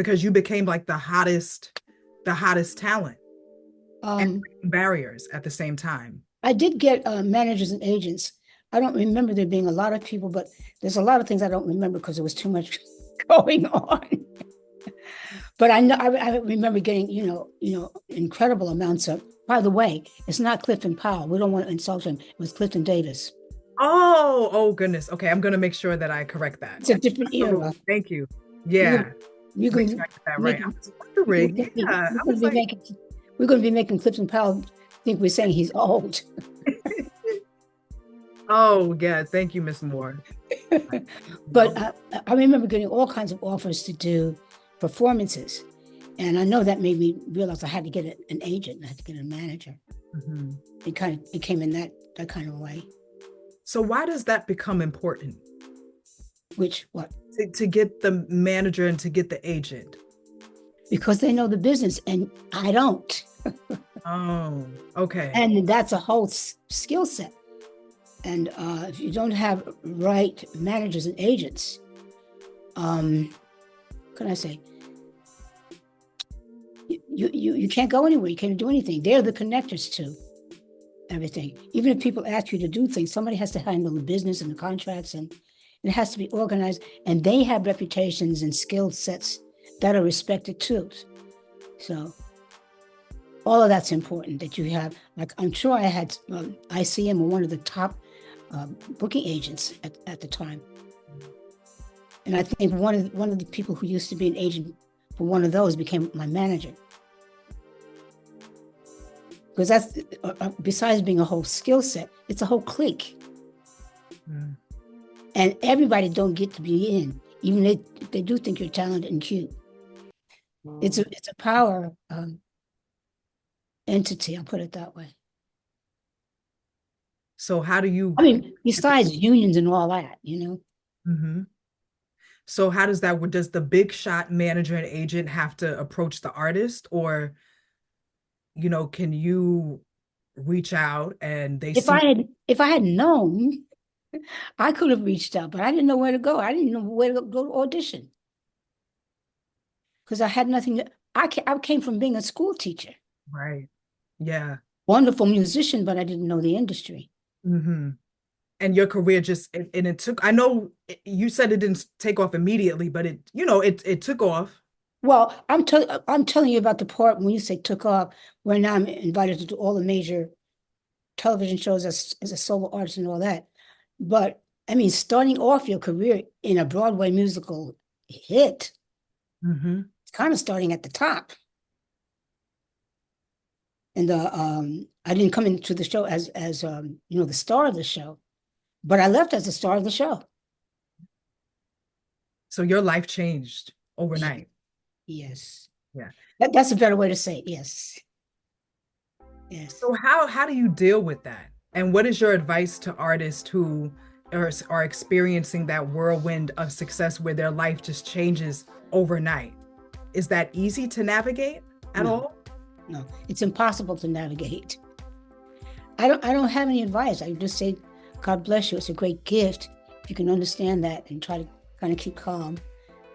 because you became like the hottest talent and Um, barriers at the same time. I did get managers and agents. I don't remember there being a lot of people, but there's a lot of things I don't remember because there was too much going on. But I know I remember getting, incredible amounts of. By the way, it's not Clifton Powell. We don't want to insult him. It was Clifton Davis. Oh goodness. Okay, I'm gonna make sure that I correct that. It's a different era. Absolutely. Thank you. You're Yeah, gonna, you're make going sure to I get that be right. I making was wondering. Yeah, we're I going was to be like, making we're going to be making Clifton Powell think we're saying he's old. oh yeah, thank you, Miss Moore. But I remember getting all kinds of offers to do performances. And I know that made me realize I had to get an agent, I had to get a manager. Mhm. It kind of became in that kind of way, So why does that become important which what? to get the manager and to get the agent? Because they know the business and I don't. Oh, okay. And that's a whole skill set. And if you don't have right managers and agents, can I say, you can't go anywhere. You can't do anything. They're the connectors to everything. Even if people ask you to do things, somebody has to handle the business and the contracts, and it has to be organized. And they have reputations and skill sets that are respected too. So all of that's important that you have. Like I'm sure I had ICM or one of the top booking agents at the time. And I think one of the people who used to be an agent for one of those became my manager. Because that's besides being a whole skill set, it's a whole clique, Mm. and everybody don't get to be in, even if they do think you're talented and cute. It's a power entity. I'll put it that way. So how do you? I mean, besides unions and all that, Mhm. So how does that work? Does the big shot manager and agent have to approach the artist, or can you reach out and they If see? I had known, I could have reached out, but I didn't know where to go. I didn't know where to go to audition because I had nothing. I came from being a school teacher, Right. Yeah. wonderful musician, but I didn't know the industry. Hmm. And your career just and it took. I know you said it didn't take off immediately, but it took off. Well, I'm telling you about the part when you say took off, when I'm invited to do all the major television shows as a solo artist and all that. But I mean, starting off your career in a Broadway musical hit, Hmm. it's kind of starting at the top. And I didn't come into the show as the star of the show, but I left as the star of the show. So your life changed overnight. Yes, Yeah. that's a better way to say it. Yes, yes. So how do you deal with that? And what is your advice to artists who are experiencing that whirlwind of success where their life just changes overnight? Is that easy to navigate at No, all? no, it's impossible to navigate. I don't have any advice. I just say, God bless you. It's a great gift. If you can understand that and try to kind of keep calm,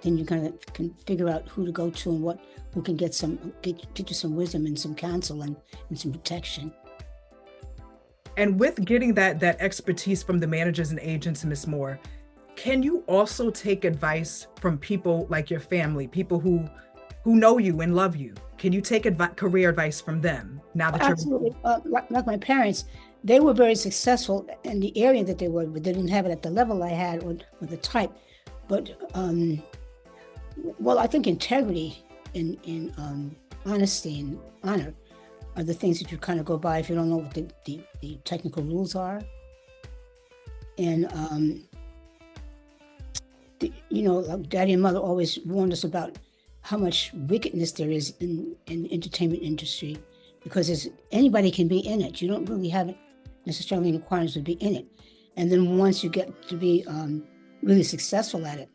then you kind of can figure out who to go to and who can get you some wisdom and some counsel and some protection. And with getting that expertise from the managers and agents, Miss Moore, can you also take advice from people like your family, people who know you and love you? Can you take career advice from them now that you're? Absolutely. Like my parents, they were very successful in the area that they were, but they didn't have it at the level I had or the type. But well, I think integrity in honesty and honor are the things that you kind of go by if you don't know what the technical rules are. And like Daddy and Mother always warned us about how much wickedness there is in the entertainment industry, because anybody can be in it. You don't really have it necessarily requirements to be in it. And then once you get to be really successful at it,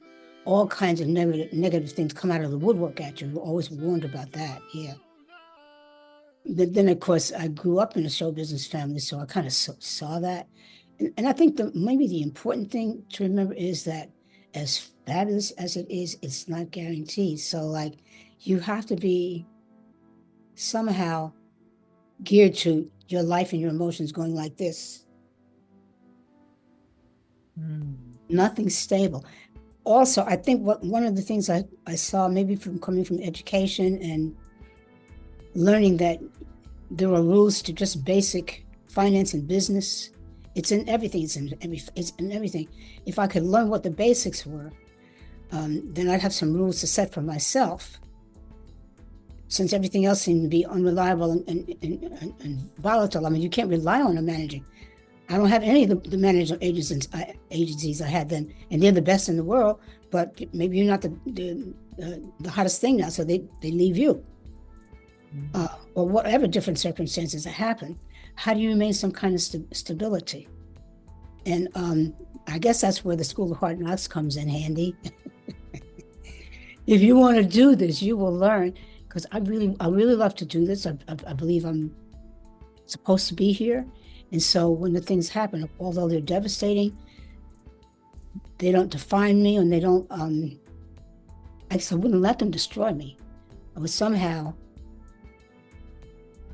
all kinds of negative things come out of the woodwork at you. We're always warned about that. Yeah. Then of course, I grew up in a show business family, so I kind of saw that. And I think maybe the important thing to remember is that as fabulous as it is, it's not guaranteed. So like you have to be somehow geared to your life and your emotions going like this. Mm. Nothing's stable. Also, I think what one of the things I saw maybe from coming from education and learning that there are rules to just basic finance and business. It's in everything. It's in everything. If I could learn what the basics were, then I'd have some rules to set for myself. Since everything else seemed to be unreliable and volatile, I mean, you can't rely on a managing. I don't have any of the management agencies I had then, and they're the best in the world. But maybe you're not the hottest thing now, so they leave you, or whatever different circumstances that happen. How do you remain some kind of stability? And I guess that's where the School of Hard Knocks comes in handy. If you want to do this, you will learn. Because I really love to do this. I believe I'm supposed to be here. And so when the things happen, although they're devastating, they don't define me, and they don't, I just wouldn't let them destroy me. I would somehow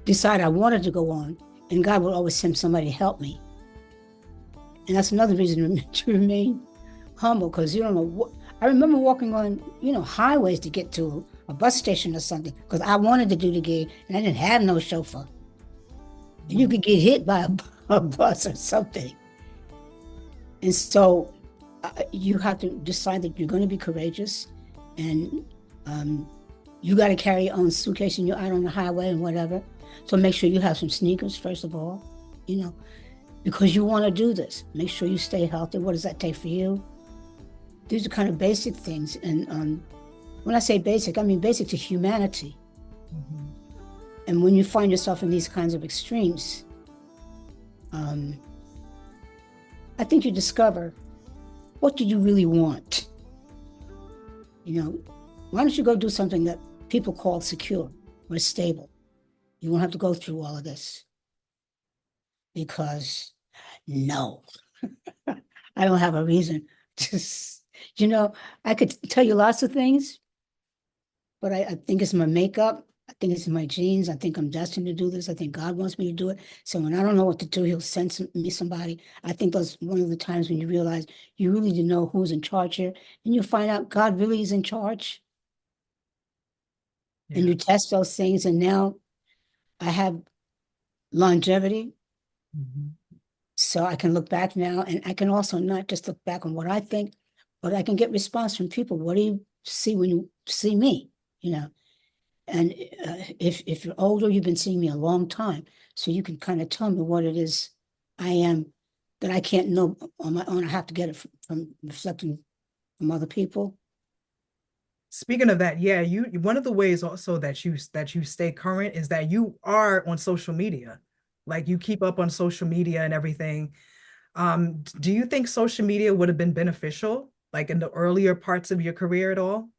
decide I wanted to go on, and God would always send somebody to help me. And that's another reason to remain humble, because you don't know what. I remember walking on, highways to get to a bus station or something, because I wanted to do the gig, and I didn't have no chauffeur. And you could get hit by a bus or something. And so you have to decide that you're going to be courageous, and you got to carry your own suitcase, and you're out on the highway and whatever. So make sure you have some sneakers, first of all, because you want to do this. Make sure you stay healthy. What does that take for you? These are kind of basic things. And when I say basic, I mean basic to humanity. Mm-hmm. And when you find yourself in these kinds of extremes, I think you discover, what do you really want? Why don't you go do something that people call secure or stable? You won't have to go through all of this. Because no, I don't have a reason to, I could tell you lots of things, but I think it's my makeup. I think it's in my genes. I think I'm destined to do this. I think God wants me to do it. So when I don't know what to do, he'll send me somebody. I think that's one of the times when you realize you really need to know who's in charge here. And you find out God really is in charge. Yeah. And you test those things. And now I have longevity. Mm-hmm. So I can look back now, and I can also not just look back on what I think, but I can get response from people. What do you see when you see me? And if you're older, you've been seeing me a long time, so you can kind of tell me what it is I am that I can't know on my own. I have to get it from reflecting from other people. Speaking of that, yeah, one of the ways also that you stay current is that you are on social media. Like you keep up on social media and everything. Do you think social media would have been beneficial, like in the earlier parts of your career at all?